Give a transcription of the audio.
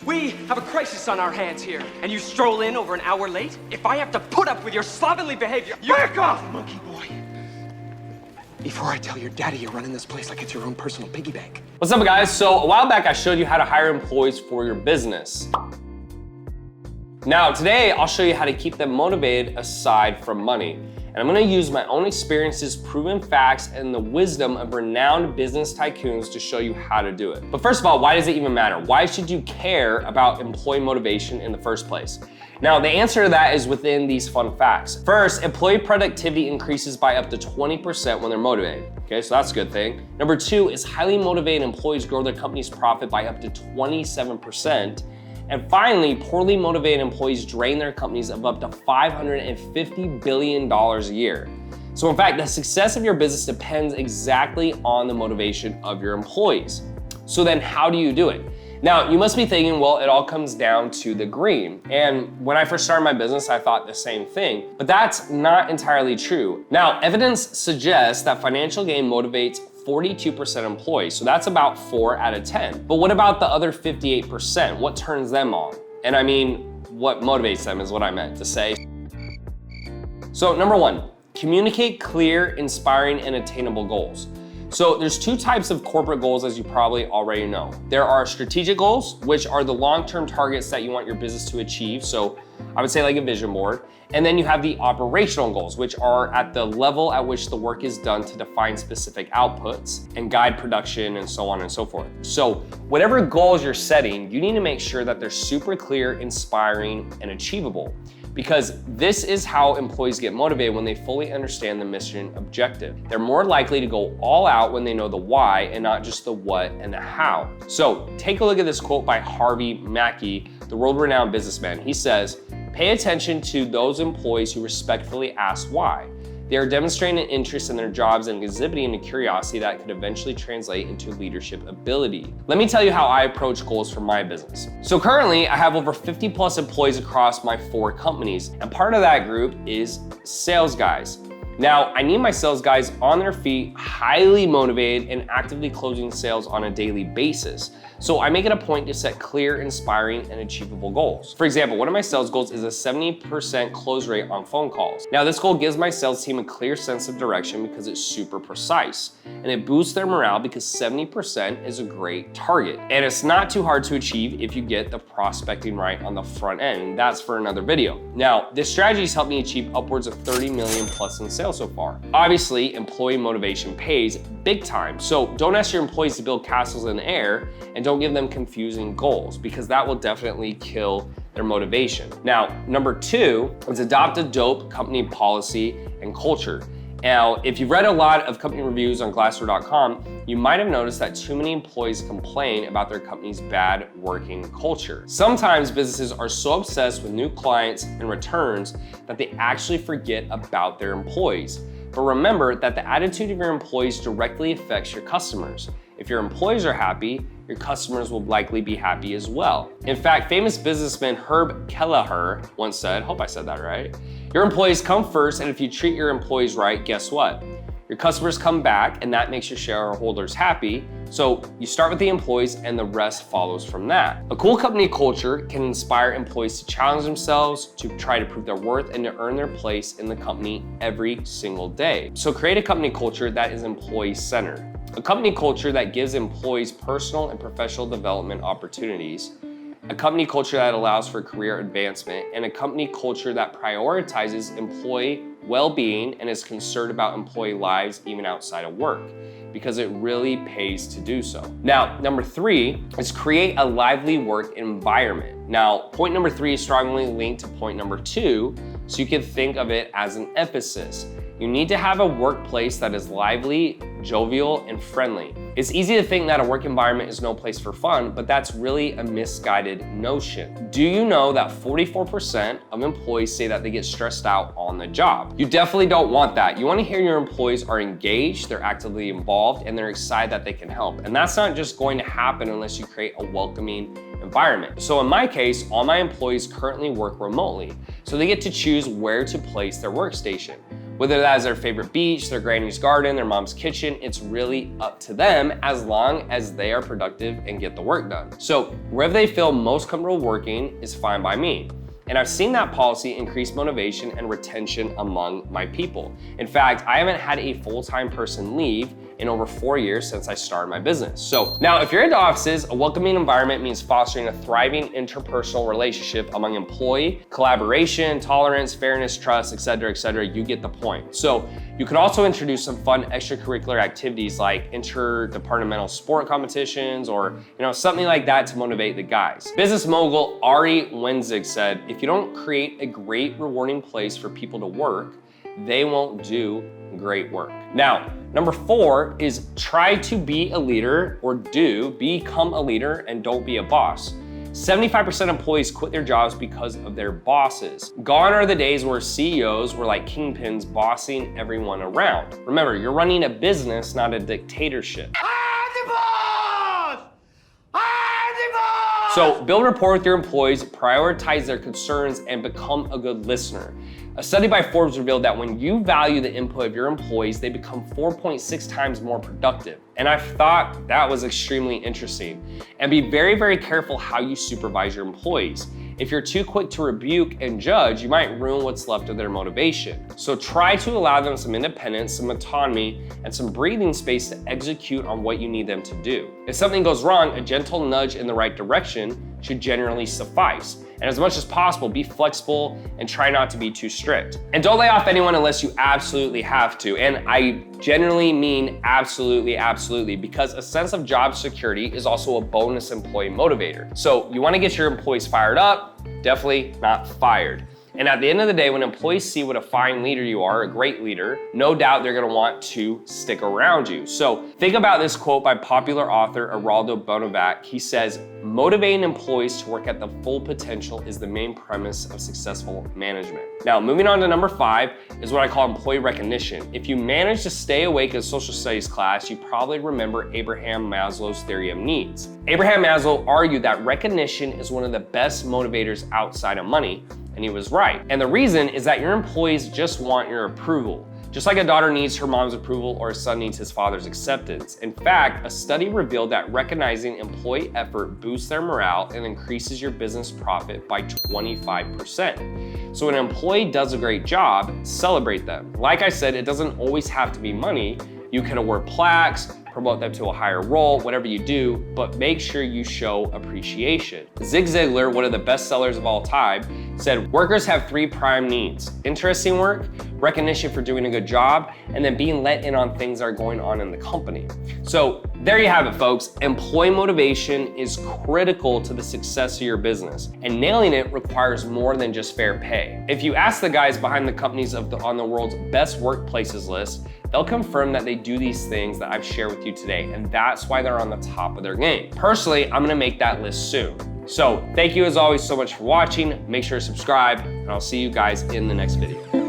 We have a crisis on our hands here, and you stroll in over an hour late? If I have to put up with your slovenly behavior, you— Back off, monkey boy! Before I tell your daddy you're running this place like it's your own personal piggy bank. What's up, guys? So a while back, I showed you how to hire employees for your business. Now, today, I'll show you how to keep them motivated aside from money. And I'm gonna use my own experiences, proven facts, and the wisdom of renowned business tycoons to show you how to do it. But first of all, why does it even matter? Why should you care about employee motivation in the first place? Now, the answer to that is within these fun facts. First, employee productivity increases by up to 20% when they're motivated. Okay, so that's a good thing. Number two is highly motivated employees grow their company's profit by up to 27%. And finally, poorly motivated employees drain their companies of up to $550 billion a year. So in fact, the success of your business depends exactly on the motivation of your employees. So then how do you do it? Now, you must be thinking, well, it all comes down to the green. And when I first started my business, I thought the same thing, but that's not entirely true. Now, evidence suggests that financial gain motivates 42% employees, so that's about 4 out of 10. But what about the other 58%? What turns them on? And I mean, what motivates them is what I meant to say. So number one, communicate clear, inspiring, and attainable goals. So there's two types of corporate goals, as you probably already know. There are strategic goals, which are the long-term targets that you want your business to achieve. So I would say like a vision board. And then you have the operational goals, which are at the level at which the work is done to define specific outputs and guide production and so on and so forth. So whatever goals you're setting, you need to make sure that they're super clear, inspiring, and achievable. Because this is how employees get motivated when they fully understand the mission objective. They're more likely to go all out when they know the why and not just the what and the how. So take a look at this quote by Harvey Mackey, the world-renowned businessman. He says, "Pay attention to those employees who respectfully ask why. They are demonstrating an interest in their jobs and exhibiting a curiosity that could eventually translate into leadership ability." Let me tell you how I approach goals for my business. So currently, I have over 50 plus employees across my 4 companies, and part of that group is sales guys. Now, I need my sales guys on their feet, highly motivated, and actively closing sales on a daily basis. So I make it a point to set clear, inspiring, and achievable goals. For example, one of my sales goals is a 70% close rate on phone calls. Now, this goal gives my sales team a clear sense of direction because it's super precise, and it boosts their morale because 70% is a great target. And it's not too hard to achieve if you get the prospecting right on the front end, and that's for another video. Now, this strategy has helped me achieve upwards of 30 million plus in sales so far. Obviously, employee motivation pays big time, so don't ask your employees to build castles in the air, and don't give them confusing goals because that will definitely kill their motivation. Now, number 2 is adopt a dope company policy and culture. Now, if you've read a lot of company reviews on Glassdoor.com, you might have noticed that too many employees complain about their company's bad working culture. Sometimes businesses are so obsessed with new clients and returns that they actually forget about their employees. But remember that the attitude of your employees directly affects your customers. If your employees are happy, your customers will likely be happy as well. In fact, famous businessman Herb Kelleher once said, hope I said that right, your employees come first, and if you treat your employees right, guess what? Your customers come back, and that makes your shareholders happy. So you start with the employees and the rest follows from that. A cool company culture can inspire employees to challenge themselves, to try to prove their worth, and to earn their place in the company every single day. So create a company culture that is employee-centered. A company culture that gives employees personal and professional development opportunities, a company culture that allows for career advancement, and a company culture that prioritizes employee well-being and is concerned about employee lives even outside of work, because it really pays to do so. Now, number 3 is create a lively work environment. Now, point number 3 is strongly linked to point number 2, so you can think of it as an emphasis. You need to have a workplace that is lively, jovial, and friendly. It's easy to think that a work environment is no place for fun, but that's really a misguided notion. Do you know that 44% of employees say that they get stressed out on the job? You definitely don't want that. You want to hear your employees are engaged, they're actively involved, and they're excited that they can help. And that's not just going to happen unless you create a welcoming environment. So in my case, all my employees currently work remotely, so they get to choose where to place their workstation. Whether that is their favorite beach, their granny's garden, their mom's kitchen, it's really up to them as long as they are productive and get the work done. So wherever they feel most comfortable working is fine by me. And I've seen that policy increase motivation and retention among my people. In fact, I haven't had a full-time person leave in over 4 years since I started my business. So now if you're into offices, a welcoming environment means fostering a thriving interpersonal relationship among employee, collaboration, tolerance, fairness, trust, etc., you get the point. So you could also introduce some fun extracurricular activities like interdepartmental sport competitions or something like that to motivate the guys. Business mogul Ari Wenzig said, if you don't create a great, rewarding place for people to work, they won't do great work. Now, number 4 is try to be a leader or become a leader and don't be a boss. 75% of employees quit their jobs because of their bosses. Gone are the days where CEOs were like kingpins bossing everyone around. Remember, you're running a business, not a dictatorship. So build rapport with your employees, prioritize their concerns, and become a good listener. A study by Forbes revealed that when you value the input of your employees, they become 4.6 times more productive. And I thought that was extremely interesting. And be very, very careful how you supervise your employees. If you're too quick to rebuke and judge, you might ruin what's left of their motivation. So try to allow them some independence, some autonomy, and some breathing space to execute on what you need them to do. If something goes wrong, a gentle nudge in the right direction should generally suffice. And as much as possible, be flexible and try not to be too strict. And don't lay off anyone unless you absolutely have to. And I generally mean absolutely, because a sense of job security is also a bonus employee motivator. So you wanna get your employees fired up, definitely not fired. And at the end of the day, when employees see what a fine leader you are, a great leader, no doubt they're gonna want to stick around you. So think about this quote by popular author Araldo Bonavac. He says, motivating employees to work at the full potential is the main premise of successful management. Now, moving on to number 5 is what I call employee recognition. If you manage to stay awake in social studies class, you probably remember Abraham Maslow's theory of needs. Abraham Maslow argued that recognition is one of the best motivators outside of money. And he was right. And the reason is that your employees just want your approval. Just like a daughter needs her mom's approval or a son needs his father's acceptance. In fact, a study revealed that recognizing employee effort boosts their morale and increases your business profit by 25%. So when an employee does a great job, celebrate them. Like I said, it doesn't always have to be money. You can award plaques, promote them to a higher role, whatever you do, but make sure you show appreciation. Zig Ziglar, one of the best sellers of all time, said workers have 3 prime needs: interesting work, recognition for doing a good job, and then being let in on things that are going on in the company. So there you have it, folks. Employee motivation is critical to the success of your business, and nailing it requires more than just fair pay. If you ask the guys behind the companies on the world's best workplaces list, they'll confirm that they do these things that I've shared with you today, and that's why they're on the top of their game. Personally, I'm gonna make that list soon. So thank you as always so much for watching. Make sure to subscribe, and I'll see you guys in the next video.